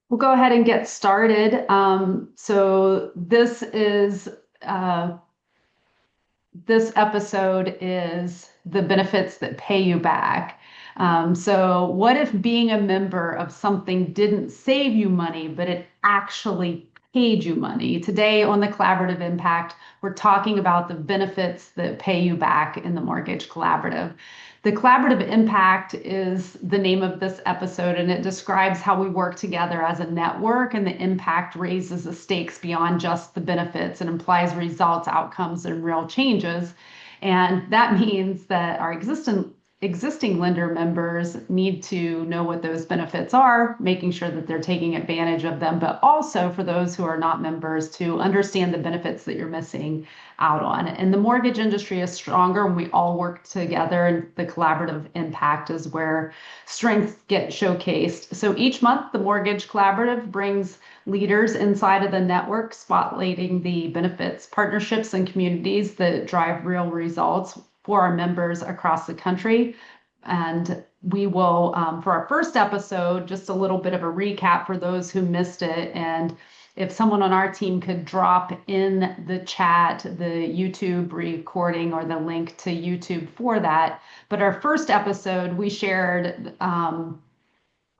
We'll go ahead and get started. Uh, this episode is the benefits that pay you back. So what if being a member of something didn't save you money, but it actually paid you money? Today on the Collaborative Impact, we're talking about the benefits that pay you back in the Mortgage Collaborative. The Collaborative Impact is the name of this episode, and it describes how we work together as a network, and the impact raises the stakes beyond just the benefits and implies results, outcomes, and real changes. And that means that our existing lender members need to know what those benefits are, making sure that they're taking advantage of them, but also for those who are not members to understand the benefits that you're missing out on. And the mortgage industry is stronger when we all work together, and the collaborative impact is where strengths get showcased. So each month, the Mortgage Collaborative brings leaders inside of the network, spotlighting the benefits, partnerships, and communities that drive real results for our members across the country. And we will, for our first episode, just a little bit of a recap for those who missed it. And if someone on our team could drop in the chat the YouTube recording or the link to YouTube for that. But our first episode, we shared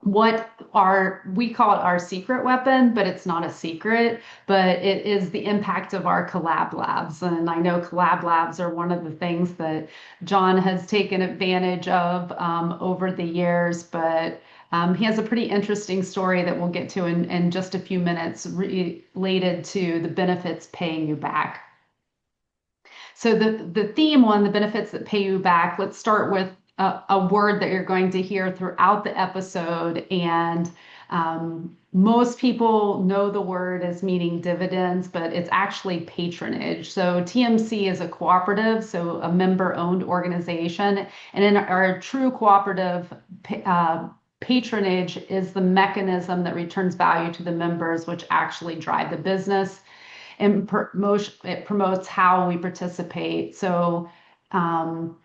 we call it our secret weapon, but it's not a secret, but it is the impact of our collab labs. And I know collab labs are one of the things that John has taken advantage of over the years, but he has a pretty interesting story that we'll get to in just a few minutes related to the benefits paying you back. So the theme on the benefits that pay you back, let's start with a word that you're going to hear throughout the episode. And most people know the word as meaning dividends, but it's actually patronage. So TMC is a cooperative, so a member-owned organization. And in our true cooperative, patronage is the mechanism that returns value to the members, which actually drive the business. And it promotes how we participate. So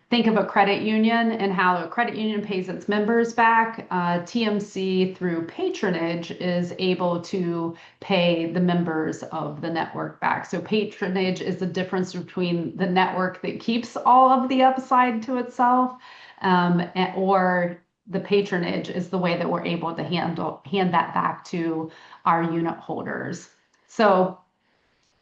think of a credit union and how a credit union pays its members back. TMC through patronage is able to pay the members of the network back. So patronage is the difference between the network that keeps all of the upside to itself, or the patronage is the way that we're able to hand that back to our unit holders. So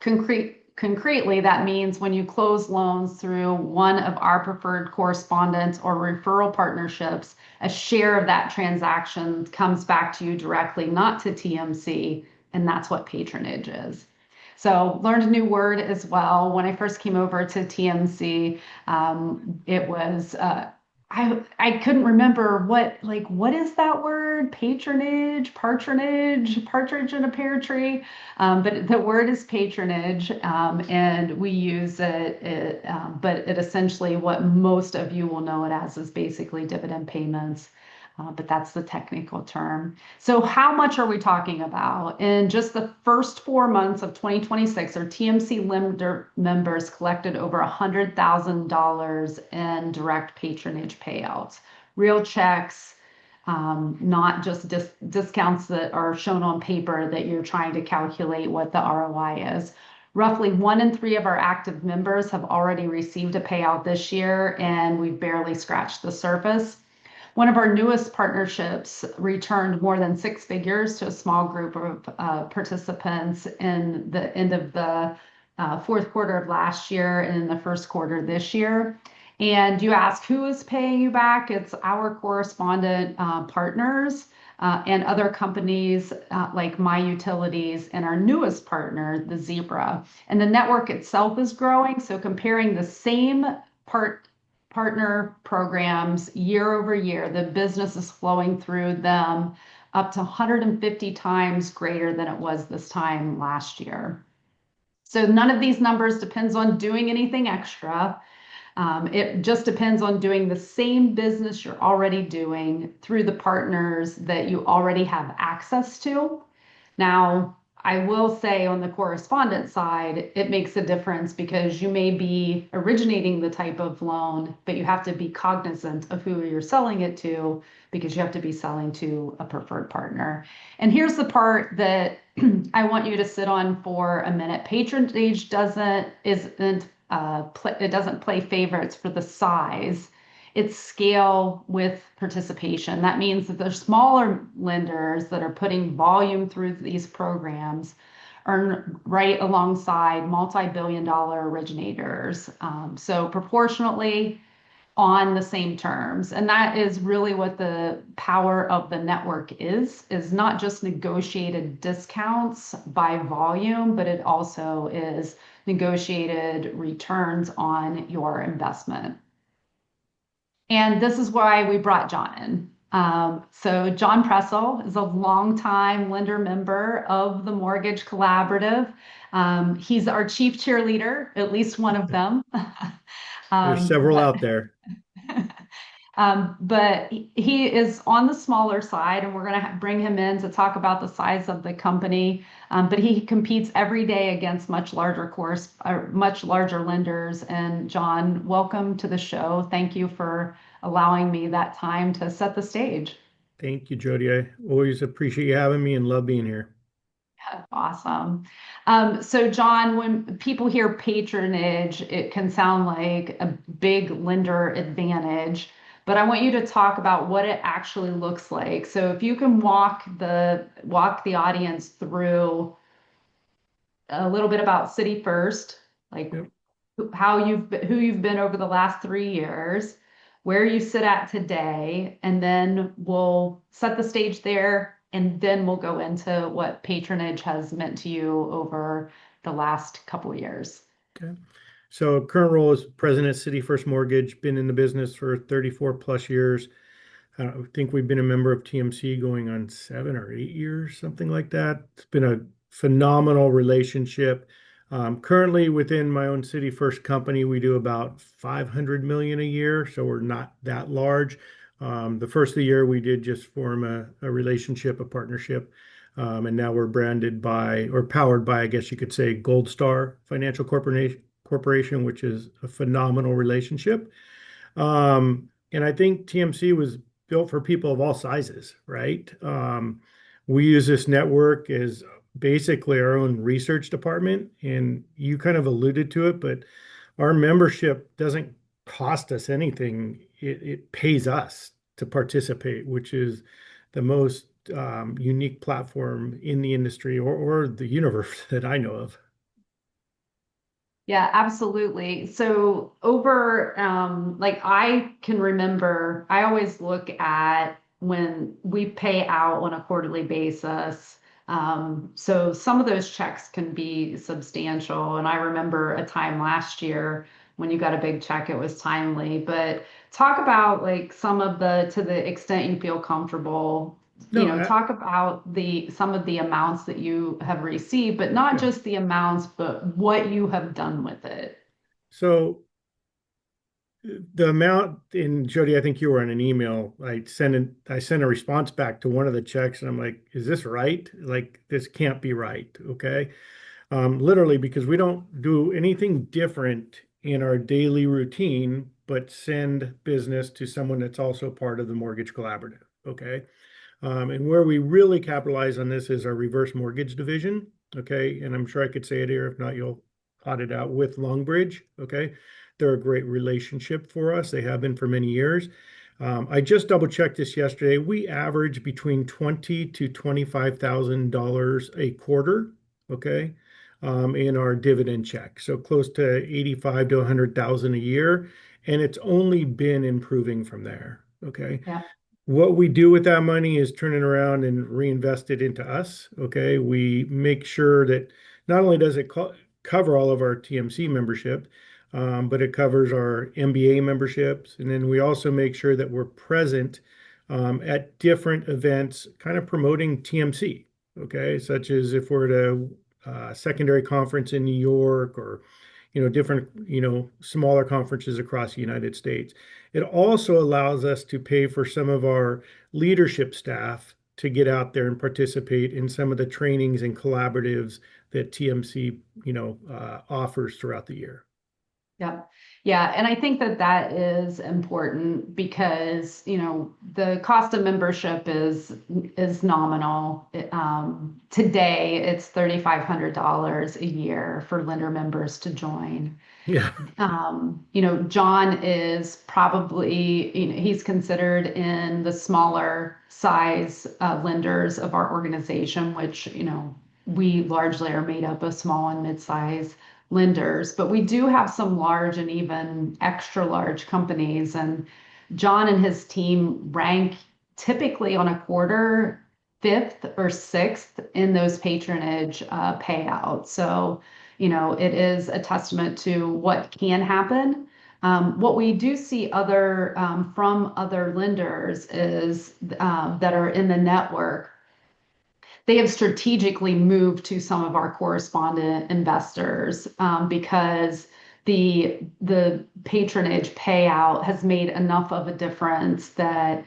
concretely, that means when you close loans through one of our preferred correspondents or referral partnerships, a share of that transaction comes back to you directly, not to TMC, and that's what patronage is. So learned a new word as well. When I first came over to TMC, it was I couldn't remember what is that word? Patronage, partridge in a pear tree. But the word is patronage, and we use but it essentially what most of you will know it as is basically dividend payments. But that's the technical term. So how much are we talking about? In just the first 4 months of 2026, our TMC members collected over $100,000 in direct patronage payouts, real checks, not just discounts that are shown on paper that you're trying to calculate what the ROI is. Roughly 1 in 3 of our active members have already received a payout this year, and we've barely scratched the surface. One of our newest partnerships returned more than 6 figures to a small group of participants in the end of the fourth quarter of last year and in the first quarter this year. And you ask, who is paying you back? It's our correspondent partners and other companies like My Utilities and our newest partner, the Zebra. And the network itself is growing. So comparing the same partner programs year over year, the business is flowing through them up to 150 times greater than it was this time last year. So none of these numbers depends on doing anything extra. It just depends on doing the same business you're already doing through the partners that you already have access to. Now, I will say on the correspondent side, it makes a difference because you may be originating the type of loan, but you have to be cognizant of who you're selling it to because you have to be selling to a preferred partner. And here's the part that I want you to sit on for a minute. Patronage it doesn't play favorites for the size. It's scale with participation. That means that the smaller lenders that are putting volume through these programs earn right alongside multi-billion dollar originators. So proportionately on the same terms. And that is really what the power of the network is not just negotiated discounts by volume, but it also is negotiated returns on your investment. And this is why we brought John in. So John Pressel is a longtime lender member of the Mortgage Collaborative. He's our chief cheerleader, at least one of them. There's several out there. But he is on the smaller side, and we're going to bring him in to talk about the size of the company. But he competes every day against much larger lenders. And John, welcome to the show. Thank you for allowing me that time to set the stage. Thank you, Jody. I always appreciate you having me and love being here. Awesome. So, John, when people hear patronage, it can sound like a big lender advantage, but I want you to talk about what it actually looks like. So, if you can walk the audience through a little bit about City First, like Yep. who you've been over the last 3 years, where you sit at today, and then we'll set the stage there, and then we'll go into what patronage has meant to you over the last couple of years. Okay. So current role is president of City First Mortgage, been in the business for 34 plus years. I think we've been a member of TMC going on 7 or 8 years, something like that. It's been a phenomenal relationship. Currently within my own City First company, we do about 500 million a year, so we're not that large. The first of the year, we did just form a relationship, a partnership, and now we're branded by or powered by, I guess you could say, Gold Star Financial Corporation, which is a phenomenal relationship. And I think TMC was built for people of all sizes, right? We use this network as basically our own research department, and you kind of alluded to it, but our membership doesn't cost us anything. It pays us to participate, which is the most unique platform in the industry or the universe that I know of. Yeah, absolutely. So like I can remember, I always look at when we pay out on a quarterly basis. So some of those checks can be substantial. And I remember a time last year when you got a big check, it was timely. But talk about like to the extent you feel comfortable, No, talk about some of the amounts that you have received, but not yeah. just the amounts, but what you have done with it. So the amount in Jody, I think you were on an email. I sent a response back to one of the checks, and I'm like, "Is this right? Like, this can't be right." Okay, literally because we don't do anything different in our daily routine, but send business to someone that's also part of the Mortgage Collaborative. Okay, and where we really capitalize on this is our reverse mortgage division. Okay. And I'm sure I could say it here. If not, you'll audit out with Longbridge. Okay. They're a great relationship for us. They have been for many years. I just double checked this yesterday. We average between $20,000 to $25,000 a quarter. Okay. In our dividend check. So close to 85 to 100,000 a year. And it's only been improving from there. Okay. Yeah. What we do with that money is turn it around and reinvest it into us. Okay. We make sure that not only does it cover all of our TMC membership, but it covers our MBA memberships. And then we also make sure that we're present at different events, kind of promoting TMC. Okay. Such as if we're at a secondary conference in New York or different, smaller conferences across the United States. It also allows us to pay for some of our leadership staff to get out there and participate in some of the trainings and collaboratives that TMC, offers throughout the year. Yep. Yeah. And I think that that is important because, the cost of membership is nominal. Today it's $3,500 a year for lender members to join. Yeah. John is probably, he's considered in the smaller size lenders of our organization, which, we largely are made up of small and mid-size lenders, but we do have some large and even extra large companies. And John and his team rank typically on a quarter, fifth or sixth in those patronage payouts. So, it is a testament to what can happen. What we do see from other lenders is that are in the network, they have strategically moved to some of our correspondent investors because the patronage payout has made enough of a difference that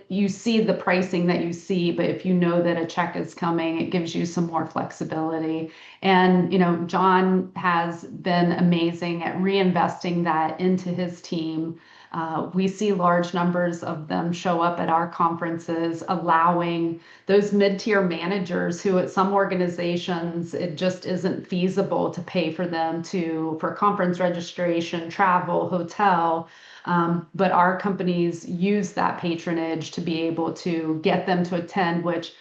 you see the pricing that you see, but if you know that a check is coming, it gives you some more flexibility. And John has been amazing at reinvesting that into his team. We see large numbers of them show up at our conferences, allowing those mid-tier managers who at some organizations, it just isn't feasible to pay for them for conference registration, travel, hotel. But our companies use that patronage to be able to get them to attend, which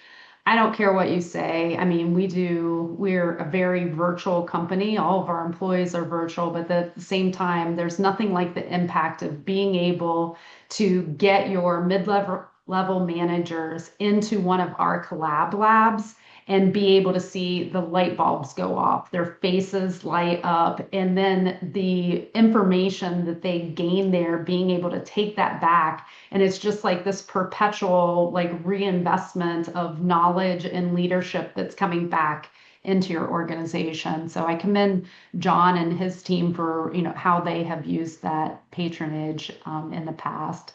I don't care what you say. I mean, we're a very virtual company. All of our employees are virtual, but at the same time, there's nothing like the impact of being able to get your mid-level managers into one of our collab labs and be able to see the light bulbs go off, their faces light up, and then the information that they gain there, being able to take that back. And it's just like this perpetual reinvestment of knowledge and leadership that's coming back into your organization. So I commend John and his team for how they have used that patronage in the past.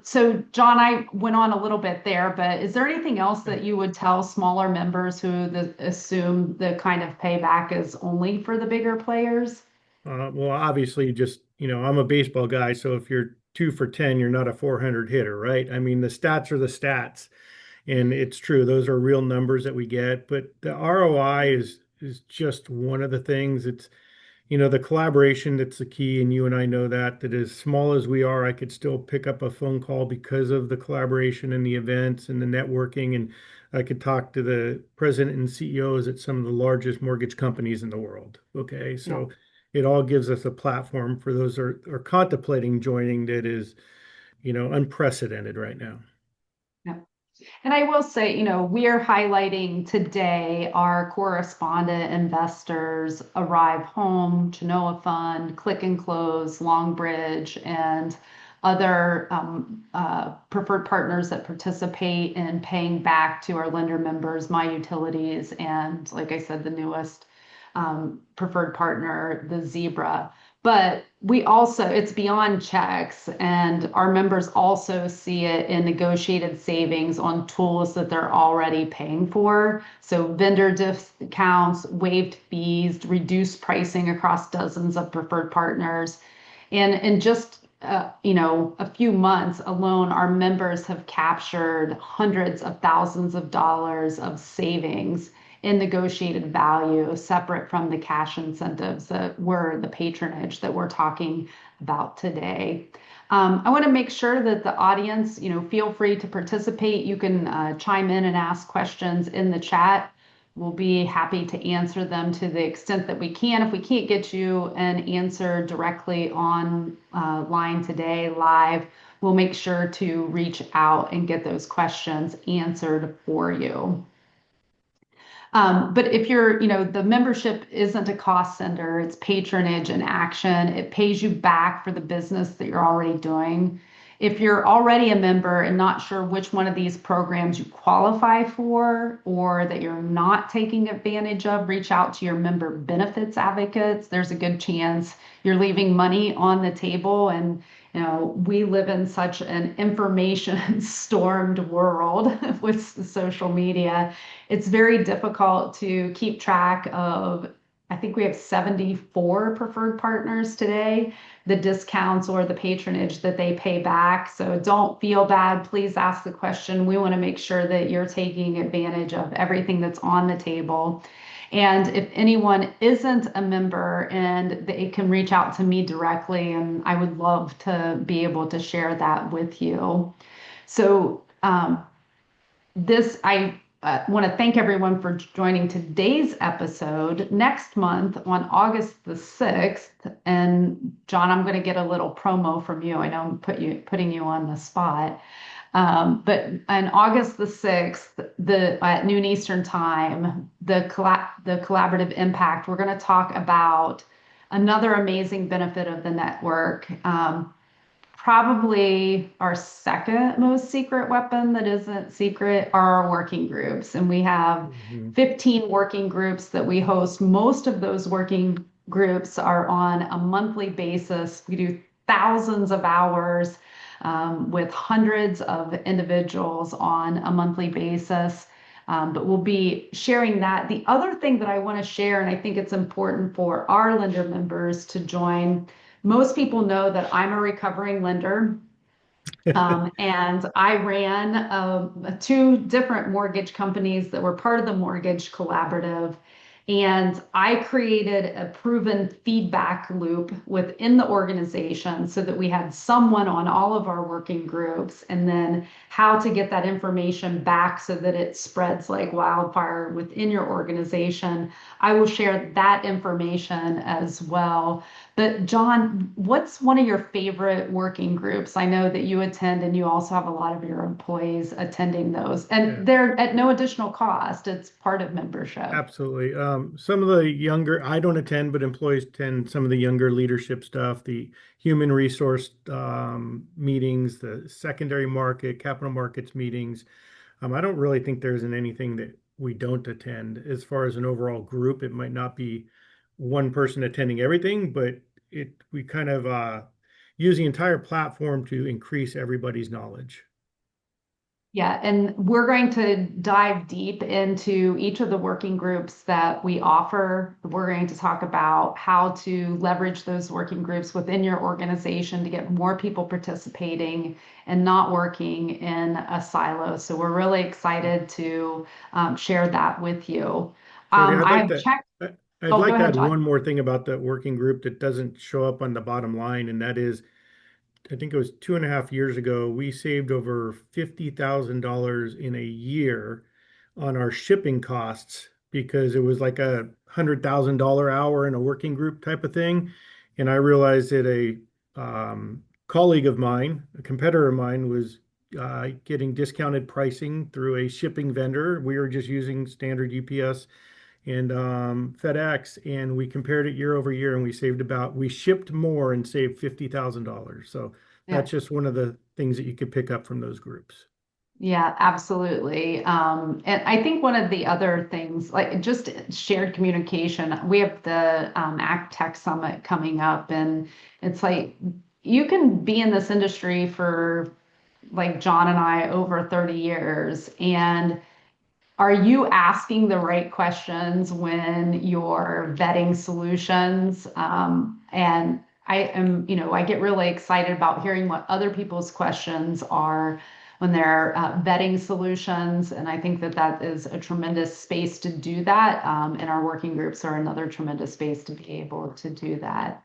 So John, I went on a little bit there, but is there anything else that you would tell smaller members who assume the kind of payback is only for the bigger players? Well, obviously, just, I'm a baseball guy, so if you're 2 for 10, you're not a 400 hitter, right? I mean, the stats are the stats, and it's true; those are real numbers that we get. But the ROI is just one of the things. It's the collaboration that's the key, and you and I know that as small as we are, I could still pick up a phone call because of the collaboration and the events and the networking, and I could talk to the president and CEOs at some of the largest mortgage companies in the world. Okay, Yeah. so it all gives us a platform for those who are contemplating joining that is, unprecedented right now. Yeah. And I will say, we are highlighting today our correspondent investors, Arrive Home, Genoa Fund, Click and Close, Longbridge, and other preferred partners that participate in paying back to our lender members, My Utilities, and like I said, the newest preferred partner, the Zebra. But it's beyond checks, and our members also see it in negotiated savings on tools that they're already paying for. So vendor discounts, waived fees, reduced pricing across dozens of preferred partners. And in just a few months alone, our members have captured hundreds of thousands of dollars of savings in negotiated value, separate from the cash incentives that were the patronage that we're talking about today. I want to make sure that the audience, feel free to participate. You can chime in and ask questions in the chat. We'll be happy to answer them to the extent that we can. If we can't get you an answer directly on line today live, we'll make sure to reach out and get those questions answered for you. But if the membership isn't a cost center, it's patronage and action. It pays you back for the business that you're already doing. If you're already a member and not sure which one of these programs you qualify for or that you're not taking advantage of, reach out to your member benefits advocates. There's a good chance you're leaving money on the table, and We live in such an information stormed world with social media. It's very difficult to keep track of. I think we have 74 preferred partners today, the discounts or the patronage that they pay back. So don't feel bad. Please ask the question. We want to make sure that you're taking advantage of everything that's on the table. And if anyone isn't a member, and they can reach out to me directly, and I would love to be able to share that with you. So, I want to thank everyone for joining today's episode. Next month on August the 6th, and John, I'm going to get a little promo from you. I know I'm putting you on the spot. But on August the 6th, at noon Eastern time, the collaborative impact, we're going to talk about another amazing benefit of the network. Probably our second most secret weapon that isn't secret are our working groups. And we have Mhm. 15 working groups that we host. Most of those working groups are on a monthly basis. We do thousands of hours with hundreds of individuals on a monthly basis. But we'll be sharing that. The other thing that I want to share, and I think it's important for our lender members to join, most people know that I'm a recovering lender. And I ran two different mortgage companies that were part of the Mortgage Collaborative. And I created a proven feedback loop within the organization so that we had someone on all of our working groups, and then how to get that information back so that it spreads like wildfire within your organization. I will share that information as well. But John, what's one of your favorite working groups? I know that you attend, and you also have a lot of your employees attending those, Yeah, and they're at no additional cost. It's part of membership. absolutely. Some of the younger, I don't attend, but employees attend some of the younger leadership stuff, the human resource meetings, the secondary market, capital markets meetings. I don't really think there's anything that we don't attend. As far as an overall group, it might not be one person attending everything, but we kind of use the entire platform to increase everybody's knowledge. Yeah, and we're going to dive deep into each of the working groups that we offer. We're going to talk about how to leverage those working groups within your organization to get more people participating and not working in a silo. So we're really excited to share that with you. Jody, I have checked. I'd Oh, go like to ahead, add John. one more thing about the working group that doesn't show up on the bottom line, and that is, I think it was 2.5 years ago, we saved over $50,000 in a year on our shipping costs because it was like a $100,000 hour in a working group type of thing. And I realized that a colleague of mine, a competitor of mine, was getting discounted pricing through a shipping vendor. We were just using standard UPS and FedEx, and we compared it year over year, and we shipped more and saved $50,000. So Yeah. that's just one of the things that you could pick up from those groups. Yeah, absolutely. And I think one of the other things, like just shared communication, we have the ACT Tech Summit coming up, and it's like you can be in this industry for, like John and I, over 30 years. And are you asking the right questions when you're vetting solutions? And I get really excited about hearing what other people's questions are when they're vetting solutions. And I think that that is a tremendous space to do that. And our working groups are another tremendous space to be able to do that.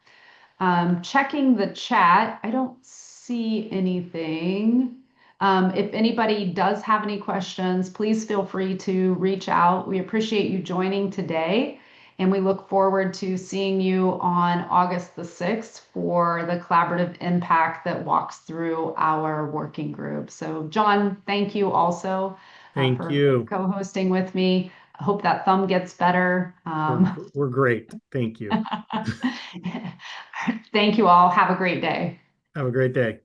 Checking the chat, I don't see anything. If anybody does have any questions, please feel free to reach out. We appreciate you joining today, and we look forward to seeing you on August the 6th for the collaborative impact that walks through our working group. So, John, thank you also Thank for you. co-hosting with me. I hope that thumb gets better. We're great. Thank you. Thank you all. Have a great day. Have a great day.